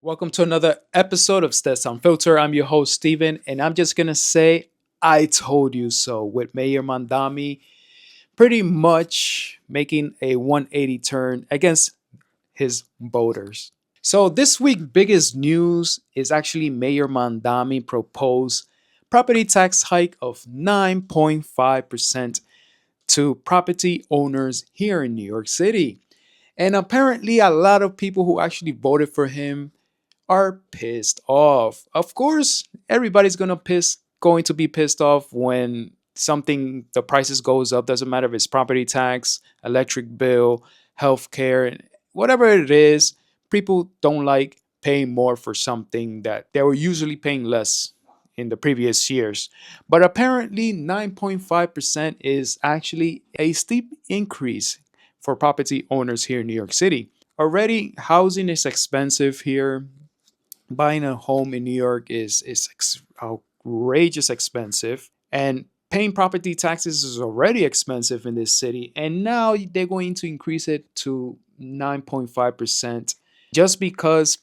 Welcome to another episode of Stats Unfiltered. I'm your host, Steven, and I'm just going to say, I told you so with Mayor Mamdani pretty much making a 180 turn against his voters. So this week, biggest news is actually Mayor Mamdani proposed property tax hike of 9.5% to property owners here in New York City. And apparently, a lot of people who actually voted for him are pissed off. Of course, everybody's going to be pissed off when something the prices goes up. Doesn't matter if it's property tax, electric bill, healthcare, whatever it is. People don't like paying more for something that they were usually paying less in the previous years. But apparently 9.5% is actually a steep increase for property owners here in New York City. Already housing is expensive here. Buying a home in New York is outrageous expensive, and paying property taxes is already expensive in this city. And now they're going to increase it to 9.5% just because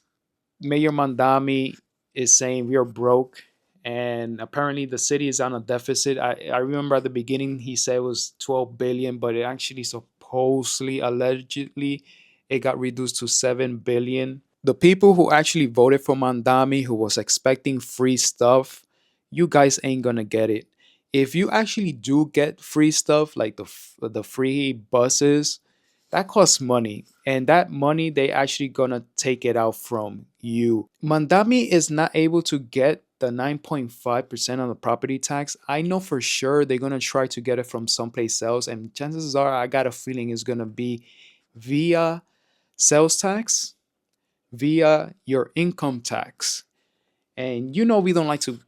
Mayor Mandami is saying we are broke. And apparently the city is on a deficit. I remember at the beginning he said it was 12 billion, but it actually supposedly, allegedly, it got reduced to 7 billion. The people who actually voted for Mandami, who was expecting free stuff, you guys ain't gonna get it. If you actually do get free stuff like the free buses, that costs money, and that money they actually gonna take it out from you. Mandami is not able to get the 9.5% on the property tax. I know for sure they're gonna try to get it from someplace else, and chances are I got a feeling it's gonna be via sales tax, via your income tax. And we don't like to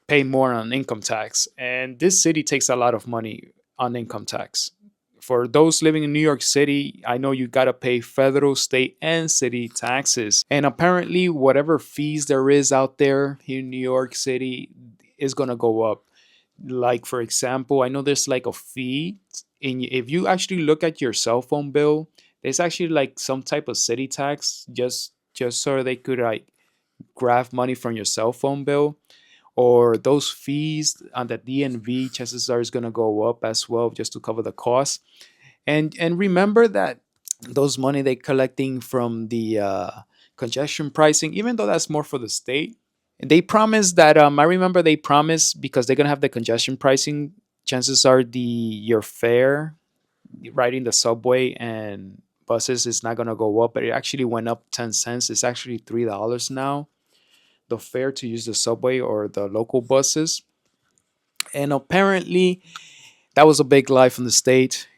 pay more on income tax. And this city takes a lot of money on income tax. For those living in New York City, I know you got to pay federal, state, and city taxes. And apparently, whatever fees there is out there here in New York City is going to go up. Like, for example, I know there's like a fee. If you actually look at your cell phone bill, there's actually like some type of city tax just so they could like grab money from your cell phone bill, or those fees on the DNV chances are is going to go up as well just to cover the cost. And remember that those money they collecting from the congestion pricing, even though that's more for the state, they promise that I remember they promised because they're going to have the congestion pricing, chances are the your fare riding the subway and buses is not going to go up, but it actually went up 10 cents. It's actually $3 now, the fare to use the subway or the local buses. And apparently that was a big lie from the state.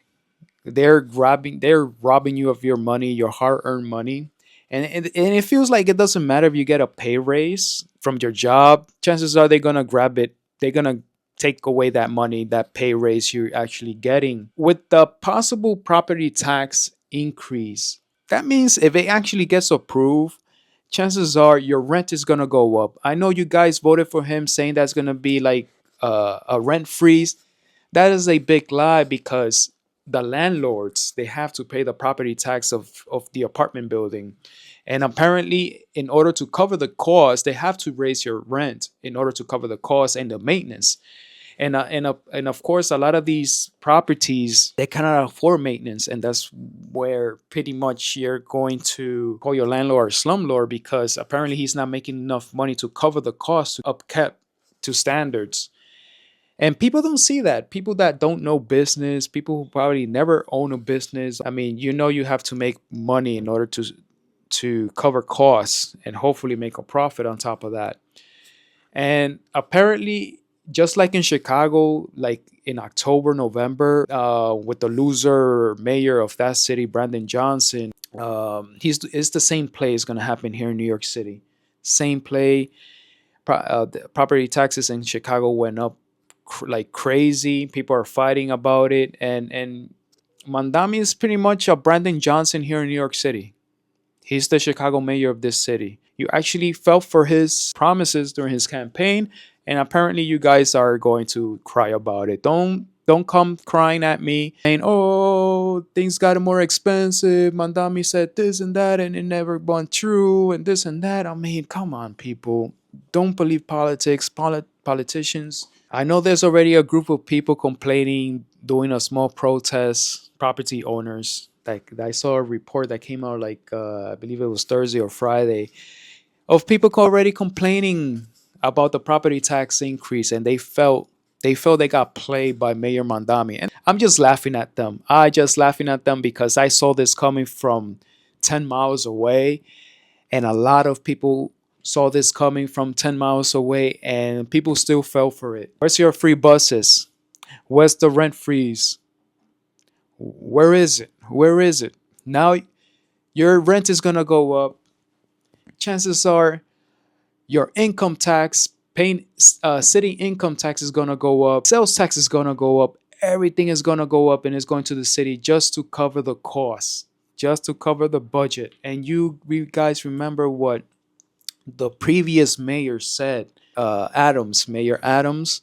They're robbing you of your money, your hard-earned money. And it feels like it doesn't matter if you get a pay raise from your job. Chances are they're gonna grab it. They're gonna take away that money, that pay raise you're actually getting. With the possible property tax increase, that means if it actually gets approved, chances are your rent is gonna go up. I know you guys voted for him saying that's gonna be like a rent freeze. That is a big lie because the landlords they have to pay the property tax of the apartment building. And apparently, in order to cover the cost, they have to raise your rent in order to cover the cost and the maintenance. And of course, a lot of these properties they cannot afford maintenance, and that's where pretty much you're going to call your landlord a slumlord because apparently he's not making enough money to cover the cost to upkeep to standards. And people don't see that. People that don't know business, people who probably never own a business. I mean, you have to make money in order to cover costs and hopefully make a profit on top of that. And apparently, just like in Chicago, like in October, November, with the loser mayor of that city, Brandon Johnson, it's the same play is going to happen here in New York City. Same play. The property taxes in Chicago went up like crazy. People are fighting about it, and Mandami is pretty much a Brandon Johnson here in New York City. He's the Chicago mayor of this city. You actually fell for his promises during his campaign, and apparently you guys are going to cry about it. Don't come crying at me saying, "Oh, things got more expensive. Mandami said this and that, and it never went true, and this and that." I mean, come on, people. Don't believe politics, politicians. I know there's already a group of people complaining, doing a small protest, property owners. Like I saw a report that came out like I believe it was Thursday or Friday of people already complaining about the property tax increase, and they felt they got played by Mayor Mandami. And I'm just laughing at them. I just laughing at them because I saw this coming from 10 miles away, and a lot of people saw this coming from 10 miles away, and people still fell for it. Where's your free buses? Where's the rent freeze? Where is it? Where is it? Now your rent is going to go up. Chances are your income tax, paying city income tax is going to go up. Sales tax is going to go up. Everything is going to go up, and it's going to the city just to cover the costs, just to cover the budget. And you guys remember what the previous mayor said, Mayor Adams.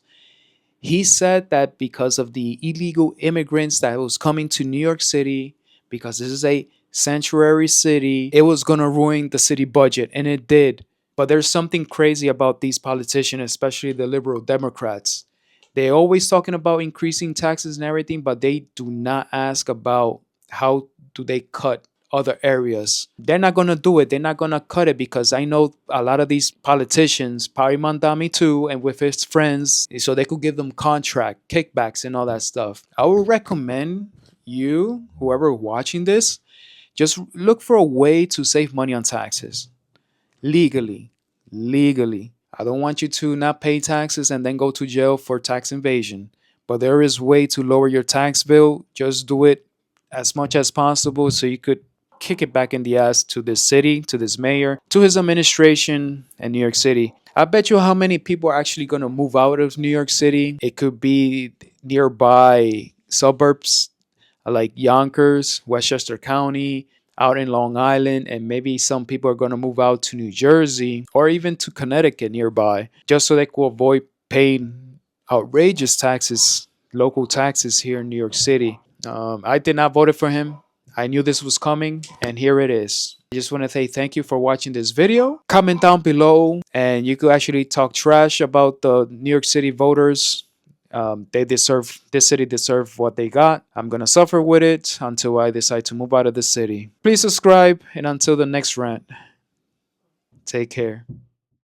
He said that because of the illegal immigrants that was coming to New York City, because this is a sanctuary city, it was going to ruin the city budget, and it did. But there's something crazy about these politicians, especially the liberal Democrats. They're always talking about increasing taxes and everything, but they do not ask about how do they cut other areas. They're not going to do it. They're not going to cut it because I know a lot of these politicians, Pari Mandami too, and with his friends, so they could give them contract, kickbacks, and all that stuff. I would recommend you, whoever watching this, just look for a way to save money on taxes legally. Legally. I don't want you to not pay taxes and then go to jail for tax evasion. But there is way to lower your tax bill. Just do it as much as possible so you could kick it back in the ass to this city, to this mayor, to his administration in New York City. I bet you how many people are actually going to move out of New York City. It could be nearby suburbs like Yonkers, Westchester County, out in Long Island, and maybe some people are going to move out to New Jersey or even to Connecticut nearby, just so they could avoid paying outrageous taxes, local taxes here in New York City. I did not vote for him. I knew this was coming, and here it is. I just want to say thank you for watching this video. Comment down below, and you could actually talk trash about the New York City voters. They deserve, this city deserve what they got. I'm gonna suffer with it until I decide to move out of the city. Please subscribe, and until the next rant, take care.